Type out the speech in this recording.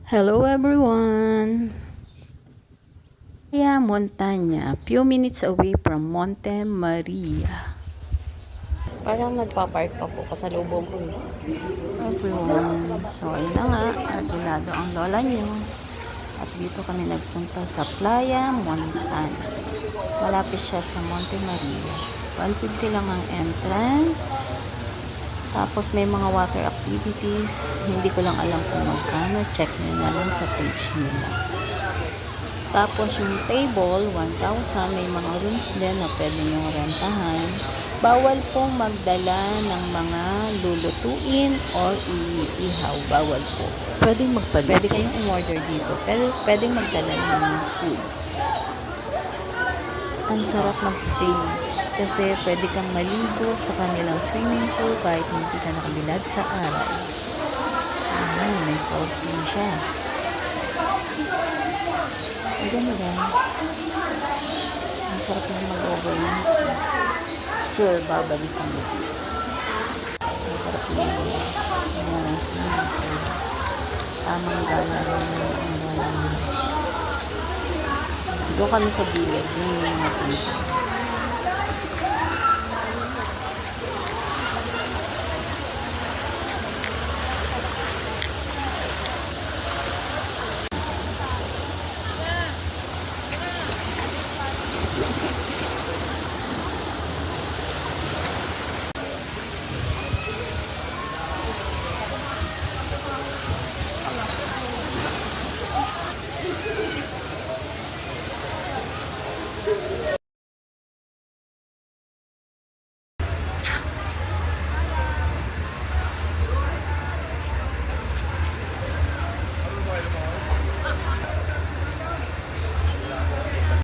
Hello everyone! Maria Montana, few minutes away from Monte Maria. Parang nagpa-park pa po kasalubong ko eh. Everyone, so ayun na nga, arbolado ang lola nyo. At dito kami nagpunta sa Playa Montana. Malapit siya sa Monte Maria. 150 lang ang entrance. Tapos may mga water activities. Hindi ko lang alam kung magkano. Check nyo na lang sa page nila. Tapos yung table, 1,000. May mga rooms din na pwede nyo rentahan. Bawal pong magdala ng mga lulutuin or iihaw. Bawal po. Pwedeng magpalit. Pwede kayong umorder dito. Pero pwedeng magdala ng foods. Ang sarap magstay. Kasi pwede kang maligo sa kanilang swimming pool kahit hindi ka nakabilad sa araw. May falls din siya. Ang ganda. Ang sarap na mag-overnight. Sure, babalik kami. Ang sarap na swimming pool. Tamang gala rin ang gala. Doon kami sa gilid. Yung mga pinto.